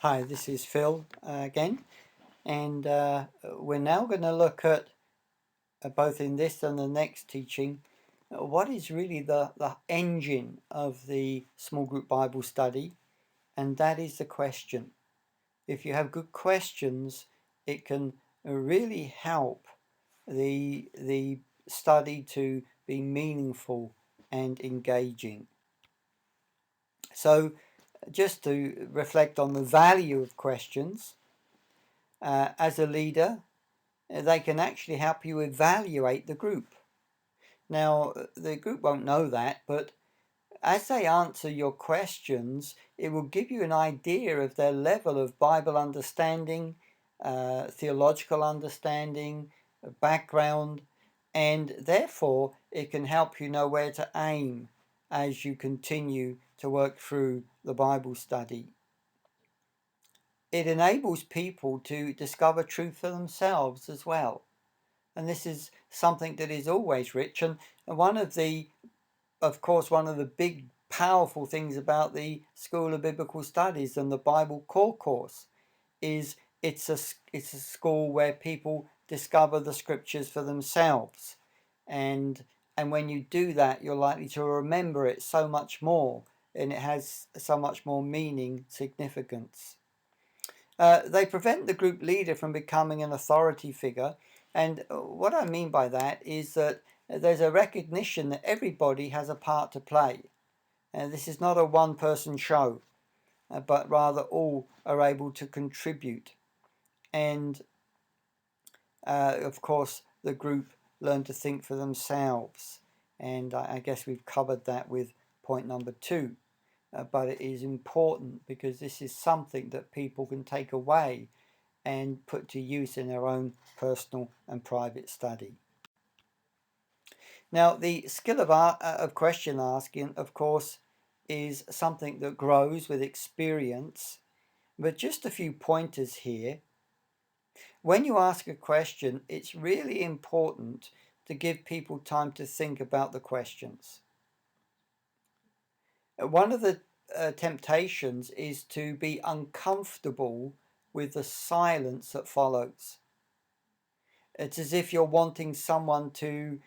Hi, this is Phil again, and we're now going to look at both in this and the next teaching what is really the engine of the small group Bible study, and that is the question. If you have good questions, it can really help the study to be meaningful and engaging. So, just to reflect on the value of questions, as a leader, they can actually help you evaluate the group. Now, the group won't know that, but as they answer your questions, it will give you an idea of their level of Bible understanding, theological understanding, background, and therefore it can help you know where to aim as you continue to work through the Bible study. It enables people to discover truth for themselves as well. And this is something that is always rich. And one of the, of course, one of the big powerful things about the School of Biblical Studies and the Bible Core Course is it's a school where people discover the scriptures for themselves. And when you do that, you're likely to remember it so much more, and it has so much more meaning, significance. They prevent the group leader from becoming an authority figure. And what I mean by that is that there's a recognition that everybody has a part to play. This is not a one-person show, but rather all are able to contribute. And of course, the group learn to think for themselves. And I guess we've covered that with point number 2. But it is important because this is something that people can take away and put to use in their own personal and private study. Now, the skill of question asking, of course, is something that grows with experience, but just a few pointers here. When you ask a question, it's really important to give people time to think about the questions. One of the temptations is to be uncomfortable with the silence that follows. It's as if you're wanting someone to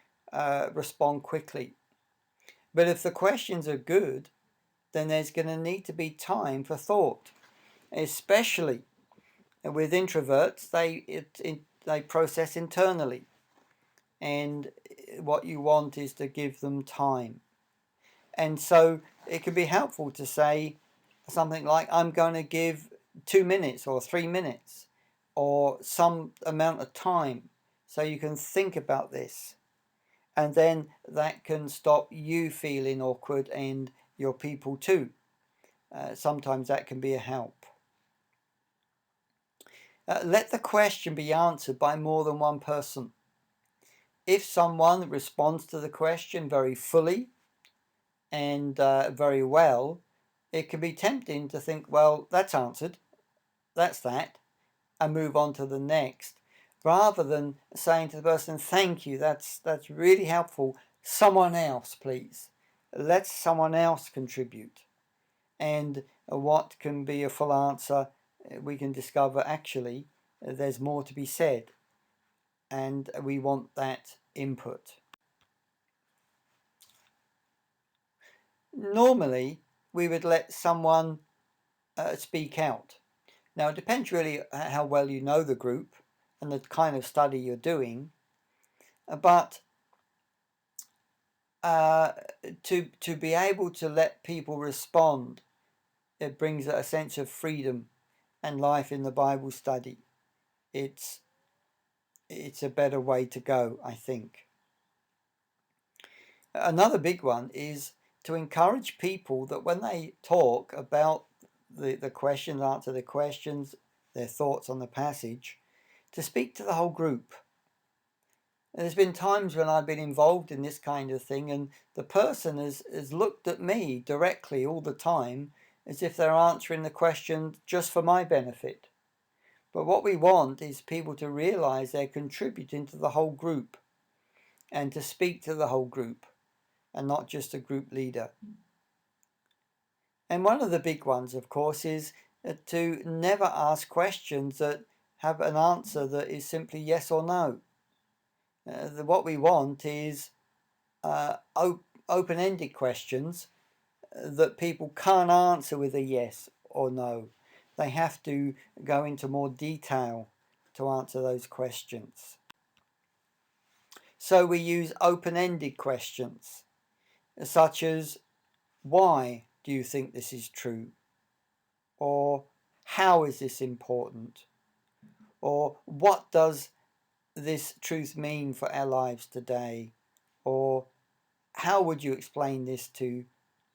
respond quickly. But if the questions are good, then there's going to need to be time for thought, especially with introverts. They process internally, and what you want is to give them time. And so it can be helpful to say something like, I'm going to give 2 minutes or 3 minutes or some amount of time so you can think about this. And then that can stop you feeling awkward and your people too. Sometimes that can be a help. Let the question be answered by more than one person. If someone responds to the question very fully and very well, it can be tempting to think, well, that's answered, that's that, and move on to the next, rather than saying to the person, thank you, that's really helpful, someone else please. Let someone else contribute. And what can be a full answer, we can discover actually there's more to be said, and we want that input. Normally, we would let someone speak out. Now, it depends really how well you know the group and the kind of study you're doing, but to be able to let people respond, it brings a sense of freedom and life in the Bible study. It's a better way to go, I think. Another big one is to encourage people that when they talk about the questions, answer the questions, their thoughts on the passage, to speak to the whole group. There's been times when I've been involved in this kind of thing and the person has looked at me directly all the time as if they're answering the question just for my benefit. But what we want is people to realize they're contributing to the whole group and to speak to the whole group and not just a group leader. And one of the big ones, of course, is to never ask questions that have an answer that is simply yes or no. What we want is open-ended questions that people can't answer with a yes or no. They have to go into more detail to answer those questions. So we use open-ended questions, such as, why do you think this is true? Or how is this important? Or what does this truth mean for our lives today? Or how would you explain this to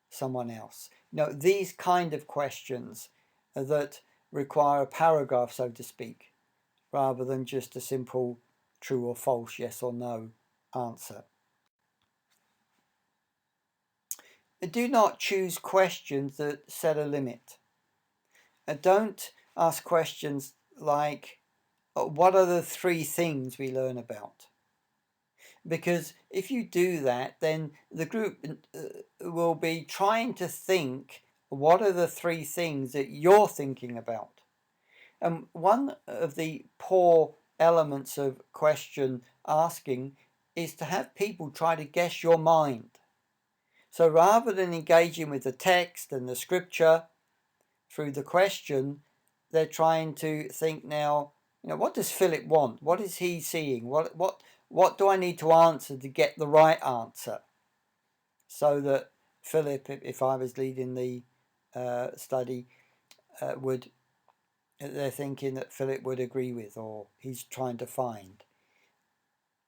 someone else? These kind of questions that require a paragraph, so to speak, rather than just a simple true or false, yes or no answer. Do not choose questions that set a limit. Don't ask questions like, what are the 3 things we learn about? Because if you do that, then the group will be trying to think, what are the 3 things that you're thinking about? And one of the poor elements of question asking is to have people try to guess your mind. So rather than engaging with the text and the scripture through the question, they're trying to think now, what does Philip want? What is he seeing? What do I need to answer to get the right answer? So that Philip, if I was leading the study, they're thinking that Philip would agree with, or he's trying to find.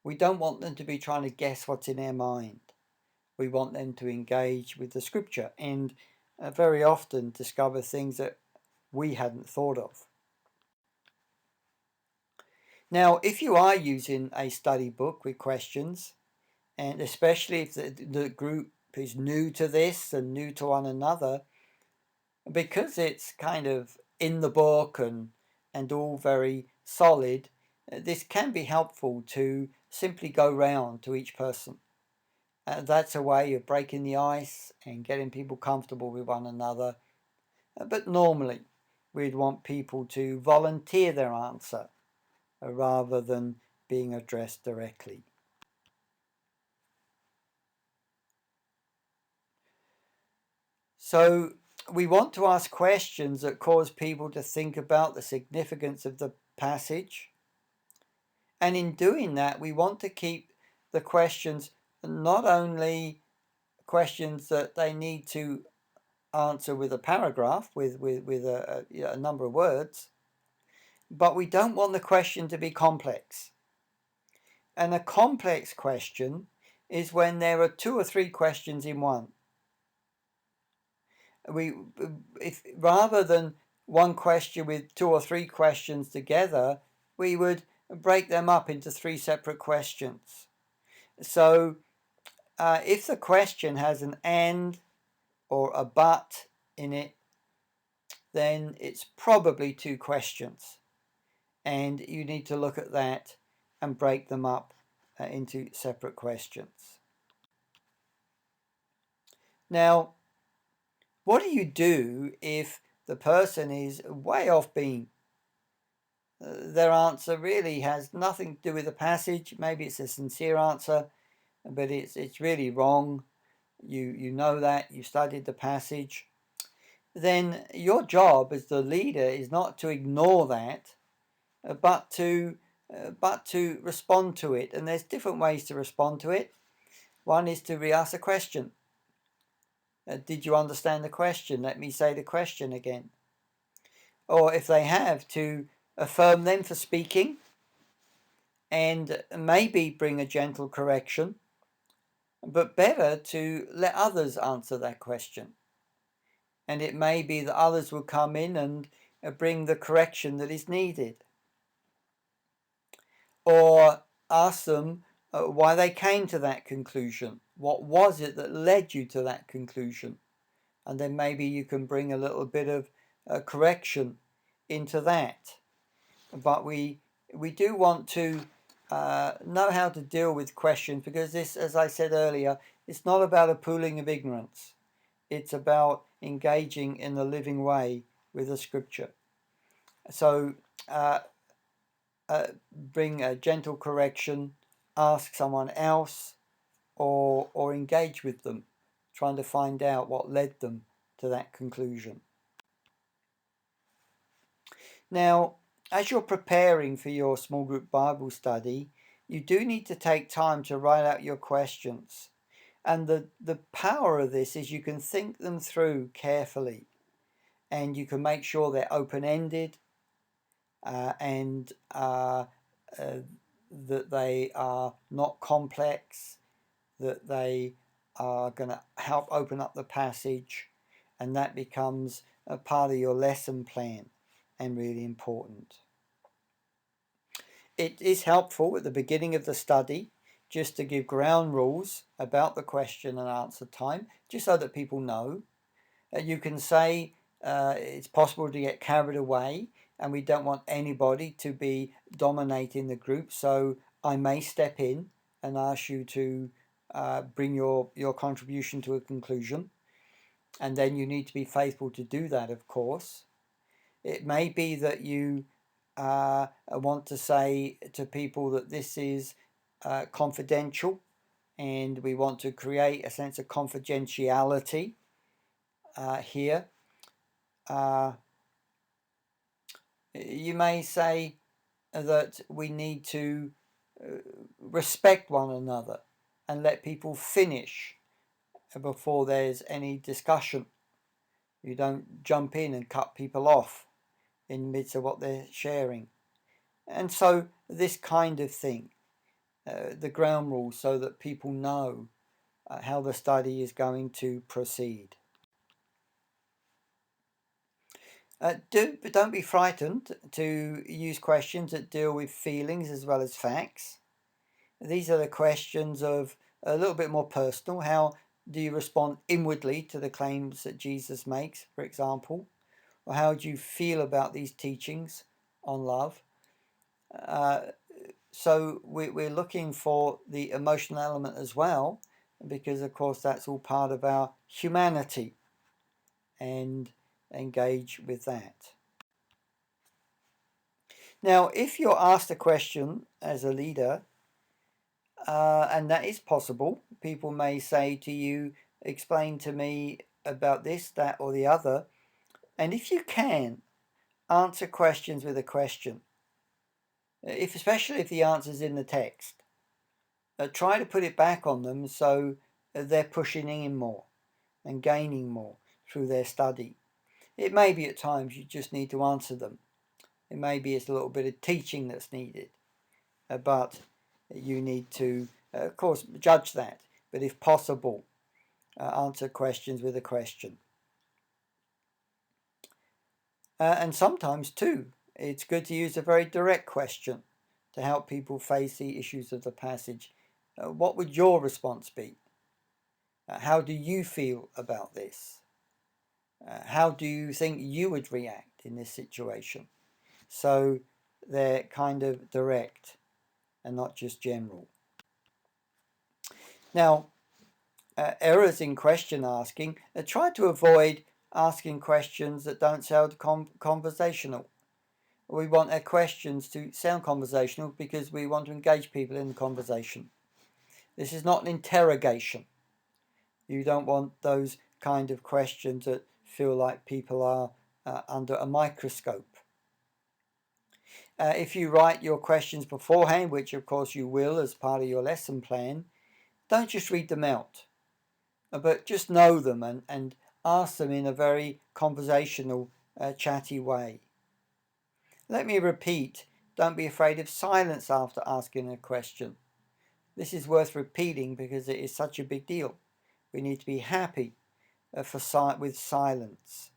We don't want them to be trying to guess what's in their mind. We want them to engage with the scripture and very often discover things that we hadn't thought of. Now, if you are using a study book with questions, and especially if the group is new to this and new to one another, because it's kind of in the book and all very solid, this can be helpful to simply go round to each person. That's a way of breaking the ice and getting people comfortable with one another. But normally, we'd want people to volunteer their answer rather than being addressed directly. So we want to ask questions that cause people to think about the significance of the passage. And in doing that, we want to keep the questions not only questions that they need to answer with a paragraph, with a number of words, but we don't want the question to be complex. And a complex question is when there are 2 or 3 questions in one. If rather than one question with 2 or 3 questions together, we would break them up into 3 separate questions. So if the question has an and or a but in it, then it's probably 2 questions. And you need to look at that and break them up into separate questions. Now, what do you do if the person is way off beam? Their answer really has nothing to do with the passage. Maybe it's a sincere answer, but it's really wrong. You know that, you studied the passage. Then your job as the leader is not to ignore that, but to respond to it. And there's different ways to respond to it. One is to re-ask a question. Did you understand the question? Let me say the question again. Or if they have, to affirm them for speaking and maybe bring a gentle correction, but better to let others answer that question. And it may be that others will come in and bring the correction that is needed. Or ask them why they came to that conclusion. What was it that led you to that conclusion? And then maybe you can bring a little bit of correction into that. But we do want to know how to deal with questions, because this, as I said earlier, it's not about a pooling of ignorance. It's about engaging in the living way with a scripture. So bring a gentle correction, ask someone else, or engage with them, trying to find out what led them to that conclusion. Now, as you're preparing for your small group Bible study, you do need to take time to write out your questions. And the power of this is you can think them through carefully, and you can make sure they're open-ended and that they are not complex, that they are going to help open up the passage, and that becomes a part of your lesson plan and really important. It is helpful at the beginning of the study just to give ground rules about the question and answer time, just so that people know. You can say it's possible to get carried away, and we don't want anybody to be dominating the group, so I may step in and ask you to bring your contribution to a conclusion, and then you need to be faithful to do that, of course. It may be that you want to say to people that this is confidential, and we want to create a sense of confidentiality here. You may say that we need to respect one another and let people finish before there's any discussion. You don't jump in and cut people off in the midst of what they're sharing. And so this kind of thing, the ground rules, so that people know how the study is going to proceed. Don't be frightened to use questions that deal with feelings as well as facts. These are the questions of a little bit more personal. How do you respond inwardly to the claims that Jesus makes, for example? Or how do you feel about these teachings on love? So we're looking for the emotional element as well, because of course that's all part of our humanity, and engage with that. Now, if you're asked a question as a leader, and that is possible, people may say to you, explain to me about this, that, or the other. And if you can, answer questions with a question. Especially if the answer's in the text. Try to put it back on them so they're pushing in more and gaining more through their study. It may be at times you just need to answer them. It may be it's a little bit of teaching that's needed. But you need to, of course, judge that. But if possible, answer questions with a question. And sometimes, too, it's good to use a very direct question to help people face the issues of the passage. What would your response be? How do you feel about this? How do you think you would react in this situation? So they're kind of direct and not just general. Now, errors in question asking, try to avoid asking questions that don't sound conversational. We want our questions to sound conversational because we want to engage people in the conversation. This is not an interrogation. You don't want those kind of questions that feel like people are under a microscope. If you write your questions beforehand, which of course you will as part of your lesson plan, don't just read them out, but just know them and ask them in a very conversational, chatty way. Let me repeat, don't be afraid of silence after asking a question. This is worth repeating because it is such a big deal. We need to be happy with silence.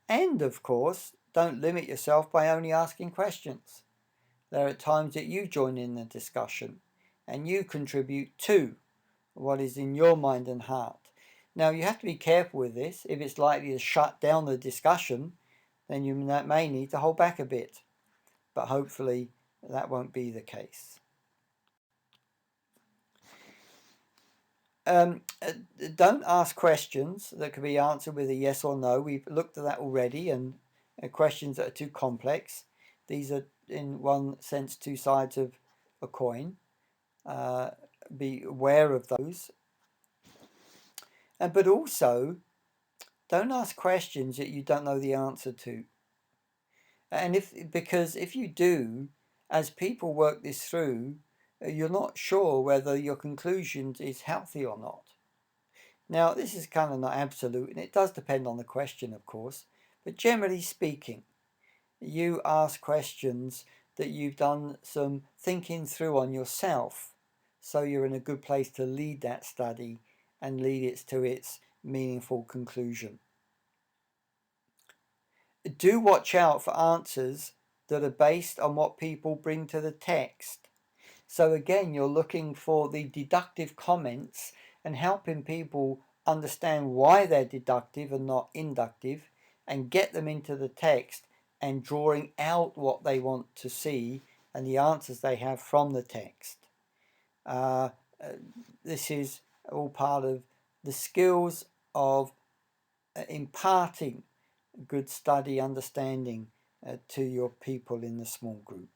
And of course, don't limit yourself by only asking questions. There are times that you join in the discussion and you contribute to what is in your mind and heart. Now, you have to be careful with this. If it's likely to shut down the discussion, then you may need to hold back a bit. But hopefully that won't be the case. Don't ask questions that can be answered with a yes or no. We've looked at that already, and questions that are too complex. These are, in one sense, two sides of a coin. Be aware of those. But also, don't ask questions that you don't know the answer to. And because if you do, as people work this through, you're not sure whether your conclusion is healthy or not. Now, this is kind of not absolute, and it does depend on the question, of course, but generally speaking, you ask questions that you've done some thinking through on yourself, so you're in a good place to lead that study and lead it to its meaningful conclusion. Do watch out for answers that are based on what people bring to the text. So again, you're looking for the deductive comments and helping people understand why they're deductive and not inductive, and get them into the text and drawing out what they want to see and the answers they have from the text. This is all part of the skills of imparting good study understanding to your people in the small group.